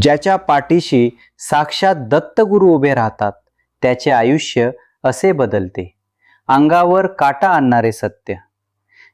ज्याच्या पाठीशी साक्षात दत्तगुरू उभे राहतात त्याचे आयुष्य असे बदलते. अंगावर काटा आणणारे सत्य.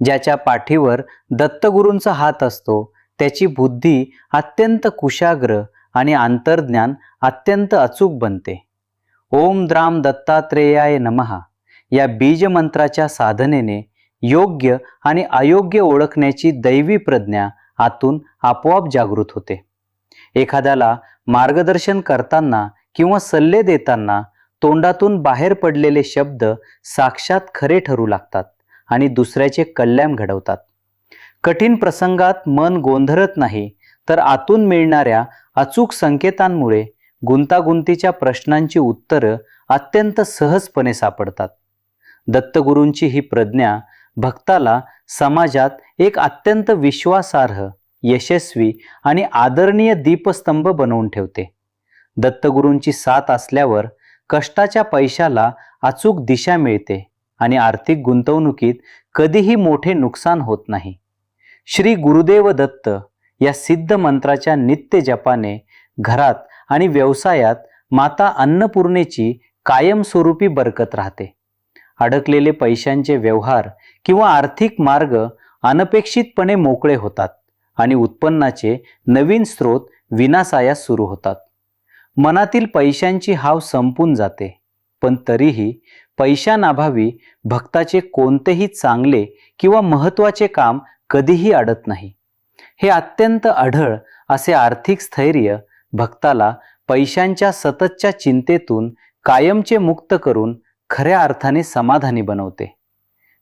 ज्याच्या पाठीवर दत्तगुरूंचा हात असतो त्याची बुद्धी अत्यंत कुशाग्र आणि अंतर्ज्ञान अत्यंत अचूक बनते. ओम द्राम दत्तात्रेयाय नमः या बीज मंत्राच्या साधनेने योग्य आणि अयोग्य ओळखण्याची दैवी प्रज्ञा आतून आपोआप जागृत होते. एखाद्याला मार्गदर्शन करताना किंवा सल्ले देताना तोंडातून बाहेर पडलेले शब्द साक्षात खरे ठरू लागतात आणि दुसऱ्याचे कल्याण घडवतात. कठीण प्रसंगात मन गोंधळत नाही, तर आतून मिळणाऱ्या अचूक संकेतांमुळे गुंतागुंतीच्या प्रश्नांची उत्तरं अत्यंत सहजपणे सापडतात. दत्तगुरूंची ही प्रज्ञा भक्ताला समाजात एक अत्यंत विश्वासार्ह, यशस्वी आणि आदरणीय दीपस्तंभ बनवून ठेवते. दत्तगुरूंची साथ असल्यावर कष्टाच्या पैशाला अचूक दिशा मिळते आणि आर्थिक गुंतवणुकीत कधीही मोठे नुकसान होत नाही. श्री गुरुदेव दत्त या सिद्ध मंत्राच्या नित्य जपाने घरात आणि व्यवसायात माता अन्नपूर्णेची कायमस्वरूपी बरकत राहते. अडकलेले पैशांचे व्यवहार किंवा आर्थिक मार्ग अनपेक्षितपणे मोकळे होतात आणि उत्पन्नाचे नवीन स्रोत विनासायास सुरू होतात. मनातील पैशांची हाव संपून जाते, पण तरीही पैशांअभावी भक्ताचे कोणतेही चांगले किंवा महत्त्वाचे काम कधीही अडत नाही. हे अत्यंत अढळ असे आर्थिक स्थैर्य भक्ताला पैशांच्या सततच्या चिंतेतून कायमचे मुक्त करून खऱ्या अर्थाने समाधानी बनवते.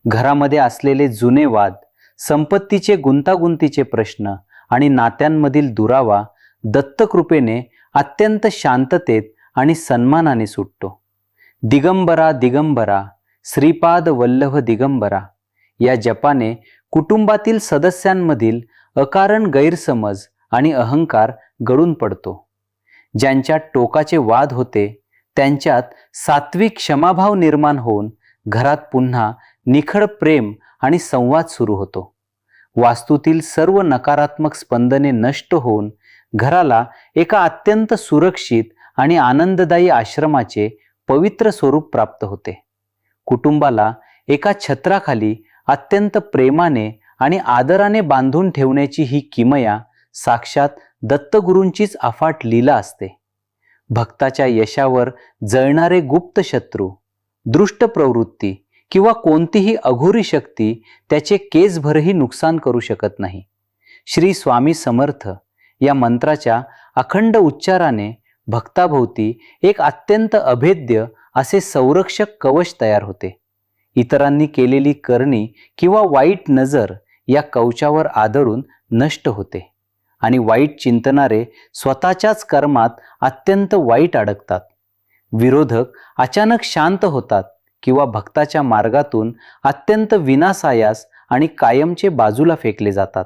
घरामध्ये असलेले जुने वाद, संपत्तीचे गुंतागुंतीचे प्रश्न आणि नात्यांमधील दुरावा दत्तकृपेने अत्यंत शांततेत आणि सन्मानाने सुटतो. दिगंबरा दिगंबरा श्रीपाद वल्लभ दिगंबरा या जपाने कुटुंबातील सदस्यांमधील अकारण गैरसमज आणि अहंकार गळून पडतो. ज्यांच्यात टोकाचे वाद होते त्यांच्यात सात्विक क्षमाभाव निर्माण होऊन घरात पुन्हा निखळ प्रेम आणि संवाद सुरू होतो. वास्तूतील सर्व नकारात्मक स्पंदने नष्ट होऊन घराला एका अत्यंत सुरक्षित आणि आनंददायी आश्रमाचे पवित्र स्वरूप प्राप्त होते. कुटुंबाला एका छत्राखाली अत्यंत प्रेमाने आणि आदराने बांधून ठेवण्याची ही किमया साक्षात दत्तगुरूंचीच अफाट लीला असते. भक्ताच्या यशावर जळणारे गुप्त शत्रू, दृष्ट प्रवृत्ती किंवा कोणतीही अघोरी शक्ती त्याचे केसभरही नुकसान करू शकत नाही. श्री स्वामी समर्थ या मंत्राच्या अखंड उच्चाराने भक्ताभोवती एक अत्यंत अभेद्य असे संरक्षक कवच तयार होते. इतरांनी केलेली करणी किंवा वाईट नजर या कवचावर आदळून नष्ट होते आणि वाईट चिंतनारे स्वतःच्याच कर्मात अत्यंत वाईट अडकतात. विरोधक अचानक शांत होतात किंवा भक्ताच्या मार्गातून अत्यंत विनासायास आणि कायमचे बाजूला फेकले जातात.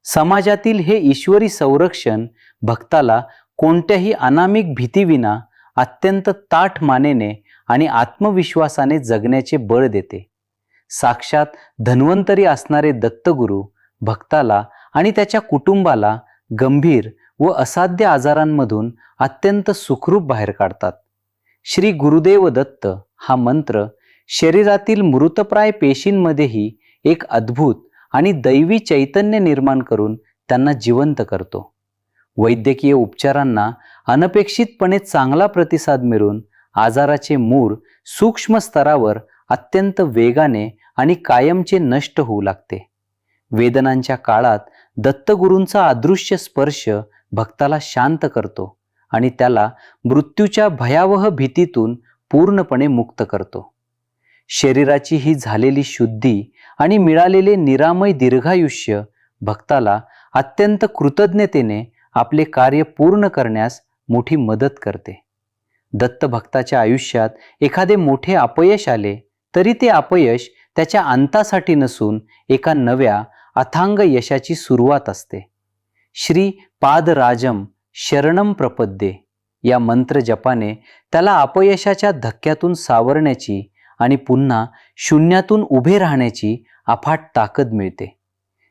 समाजातील हे ईश्वरी संरक्षण भक्ताला कोणत्याही अनामिक भीतीविना अत्यंत ताठ मानेने आणि आत्मविश्वासाने जगण्याचे बळ देते. साक्षात धन्वंतरी असणारे दत्तगुरू भक्ताला आणि त्याच्या कुटुंबाला गंभीर व असाध्य आजारांमधून अत्यंत सुखरूप बाहेर काढतात. श्री गुरुदेव दत्त हा मंत्र शरीरातील मृतप्राय पेशींमध्येही एक अद्भुत आणि दैवी चैतन्य निर्माण करून त्यांना जिवंत करतो. वैद्यकीय उपचारांना अनपेक्षितपणे चांगला प्रतिसाद मिळून आजाराचे मूळ सूक्ष्म स्तरावर अत्यंत वेगाने आणि कायमचे नष्ट होऊ लागते. वेदनांच्या काळात दत्तगुरूंचा अदृश्य स्पर्श भक्ताला शांत करतो आणि त्याला मृत्यूच्या भयावह भीतीतून पूर्णपणे मुक्त करतो. शरीराची ही झालेली शुद्धी आणि मिळालेले निरामय दीर्घायुष्य भक्ताला अत्यंत कृतज्ञतेने आपले कार्य पूर्ण करण्यास मोठी मदत करते. दत्तभक्ताच्या आयुष्यात एखादे मोठे अपयश आले तरी ते अपयश त्याच्या अंतासाठी नसून एका नव्या अथांग यशाची सुरुवात असते. श्री पादराजम शरणम प्रपद्ये या मंत्र जपाने त्याला अपयशाच्या धक्क्यातून सावरण्याची आणि पुन्हा शून्यातून उभे राहण्याची अफाट ताकद मिळते.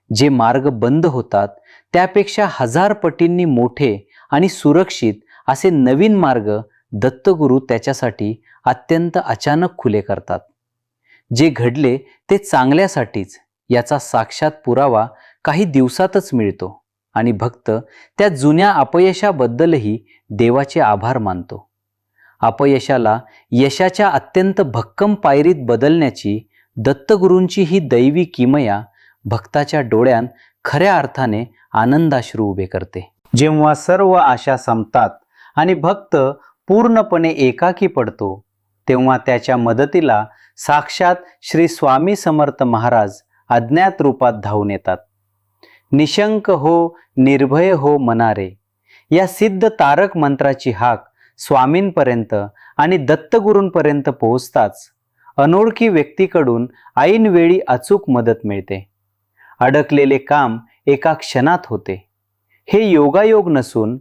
जे मार्ग बंद होतात त्यापेक्षा हजार पटींनी मोठे आणि सुरक्षित असे नवीन मार्ग दत्तगुरू त्याच्यासाठी अत्यंत अचानक खुले करतात. जे घडले ते चांगल्यासाठीच याचा साक्षात पुरावा काही दिवसातच मिळतो आणि भक्त त्या जुन्या अपयशाबद्दलही देवाचे आभार मानतो. अपयशाला यशाच्या अत्यंत भक्कम पायरीत बदलण्याची दत्तगुरूंची ही दैवी किमया भक्ताच्या डोळ्यात खऱ्या अर्थाने आनंदाश्रू उभे करते. जेव्हा सर्व आशा संपतात आणि भक्त पूर्णपणे एकाकी पडतो, तेव्हा त्याच्या मदतीला साक्षात श्री स्वामी समर्थ महाराज अज्ञात रूपात धावून येतात. निशंक हो, निर्भय हो मनारे या सिद्ध तारक मंत्राची हाक स्वामींपर्यंत आणि दत्तगुरूंपर्यंत पोहोचताच अनोळखी व्यक्तीकडून ऐनवेळी अचूक मदत मिळते. अडकलेले काम एका क्षणात होते. हे योगायोग नसून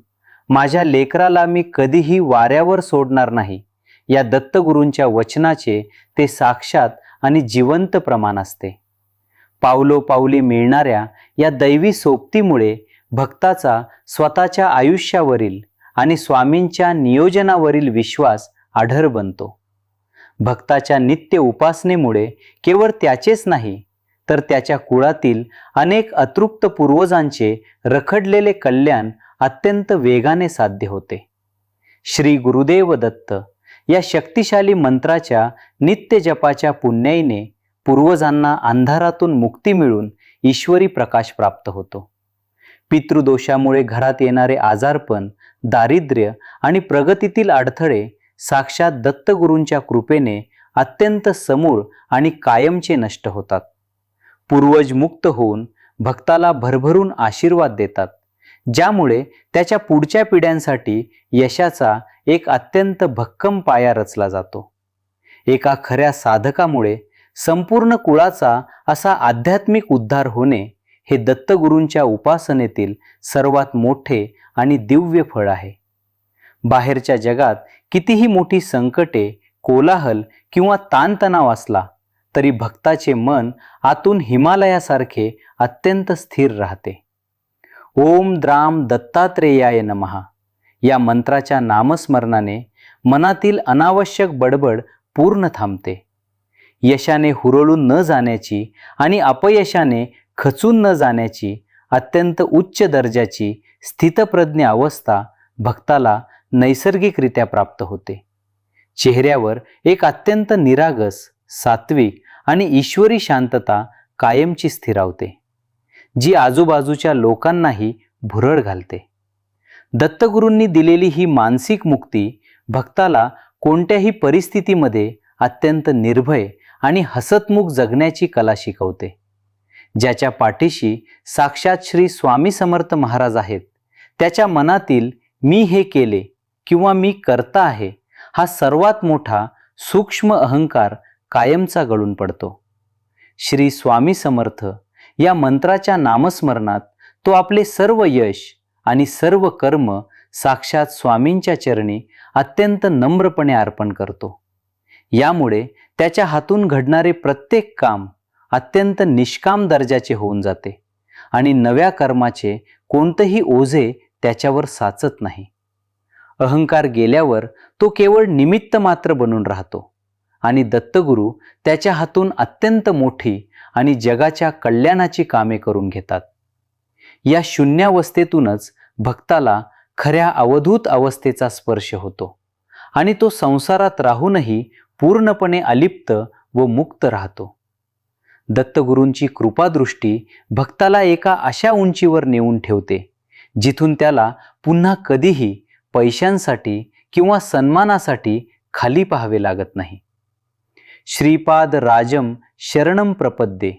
माझ्या लेकराला मी कधीही वाऱ्यावर सोडणार नाही या दत्तगुरूंच्या वचनाचे ते साक्षात आणि जिवंत प्रमाण असते. पावलोपावली मिळणाऱ्या या दैवी सोबतीमुळे भक्ताचा स्वतःच्या आयुष्यावरील आणि स्वामींच्या नियोजनावरील विश्वास आढळ बनतो. भक्ताच्या नित्य उपासनेमुळे केवळ त्याचेच नाही तर त्याच्या कुळातील अनेक अतृप्त पूर्वजांचे रखडलेले कल्याण अत्यंत वेगाने साध्य होते. श्री गुरुदेव दत्त या शक्तिशाली मंत्राच्या नित्य जपाच्या पुण्याईने पूर्वजांना अंधारातून मुक्ती मिळून ईश्वरी प्रकाश प्राप्त होतो. पितृदोषामुळे घरात येणारे आजारपण, दारिद्र्य आणि प्रगतीतील अडथळे साक्षात दत्तगुरूंच्या कृपेने अत्यंत समूळ आणि कायमचे नष्ट होतात. पूर्वज मुक्त होऊन भक्ताला भरभरून आशीर्वाद देतात, ज्यामुळे त्याच्या पुढच्या पिढ्यांसाठी यशाचा एक अत्यंत भक्कम पाया रचला जातो. एका खऱ्या साधकामुळे संपूर्ण कुळाचा असा आध्यात्मिक उद्धार होणे हे दत्तगुरूंच्या उपासनेतील सर्वात मोठे आणि दिव्य फळ आहे. बाहेरच्या जगात कितीही मोठी संकटे, कोलाहल किंवा ताणतणाव असला तरी भक्ताचे मन आतून हिमालयासारखे अत्यंत स्थिर राहते. ओम द्राम दत्तात्रेयाय नमः या मंत्राच्या नामस्मरणाने मनातील अनावश्यक बडबड पूर्ण थांबते. यशाने हुरळून न जाण्याची आणि अपयशाने खचून न जाण्याची अत्यंत उच्च दर्जाची स्थितप्रज्ञ अवस्था भक्ताला नैसर्गिकरित्या प्राप्त होते. चेहऱ्यावर एक अत्यंत निरागस, सात्विक आणि ईश्वरी शांतता कायमची स्थिरावते, जी आजूबाजूच्या लोकांनाही भुरळ घालते. दत्तगुरूंनी दिलेली ही मानसिक मुक्ती भक्ताला कोणत्याही परिस्थितीमध्ये अत्यंत निर्भय आणि हसतमुख जगण्याची कला शिकवते. ज्याच्या पाठीशी साक्षात श्री स्वामी समर्थ महाराज आहेत, त्याच्या मनातील मी हे केले किंवा मी करता आहे हा सर्वात मोठा सूक्ष्म अहंकार कायमचा गळून पडतो. श्री स्वामी समर्थ या मंत्राच्या नामस्मरणात तो आपले सर्व यश आणि सर्व कर्म साक्षात स्वामींच्या चरणी अत्यंत नम्रपणे अर्पण करतो. यामुळे त्याच्या हातून घडणारे प्रत्येक काम अत्यंत निष्काम दर्जाचे होऊन जाते आणि नव्या कर्माचे कोणतेही ओझे त्याच्यावर साचत नाही. अहंकार गेल्यावर तो केवळ निमित्त मात्र बनून राहतो आणि दत्तगुरू त्याच्या हातून अत्यंत मोठी आणि जगाच्या कल्याणाची कामे करून घेतात. या शून्यावस्थेतूनच भक्ताला खऱ्या अवधूत अवस्थेचा स्पर्श होतो आणि तो संसारात राहूनही पूर्णपणे अलिप्त व मुक्त राहतो. दत्तगुरूंची कृपादृष्टी भक्ताला एका अशा उंचीवर नेऊन ठेवते जिथून त्याला पुन्हा कधीही पैशांसाठी किंवा सन्मानासाठी खाली पाहावे लागत नाही. श्रीपाद राजम शरणम प्रपद्ये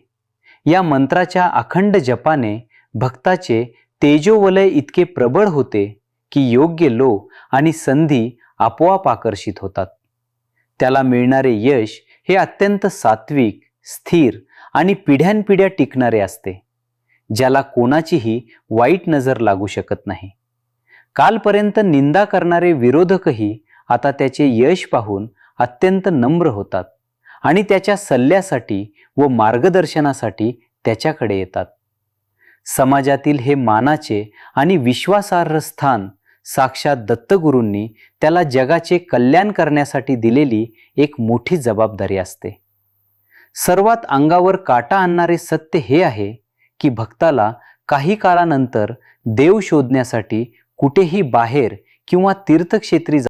या मंत्राच्या अखंड जपाने भक्ताचे तेजोवलय इतके प्रबळ होते की योग्य लोक आणि संधी आपोआप आकर्षित होतात. त्याला मिळणारे यश हे अत्यंत सात्विक, स्थिर आणि पिढ्यानपिढ्या टिकणारे असते, ज्याला कोणाचीही वाईट नजर लागू शकत नाही. कालपर्यंत निंदा करणारे विरोधकही आता त्याचे यश पाहून अत्यंत नम्र होतात आणि त्याच्या सल्ल्यासाठी व मार्गदर्शनासाठी त्याच्याकडे येतात. समाजातील हे मानाचे आणि विश्वासार्ह स्थान साक्षात दत्तगुरूंनी त्याला जगाचे कल्याण करण्यासाठी दिलेली एक मोठी जबाबदारी असते. सर्वात अंगावर काटा आणणारे सत्य हे आहे की भक्ताला काही काळानंतर देव शोधण्यासाठी कुठेही बाहेर किंवा तीर्थक्षेत्री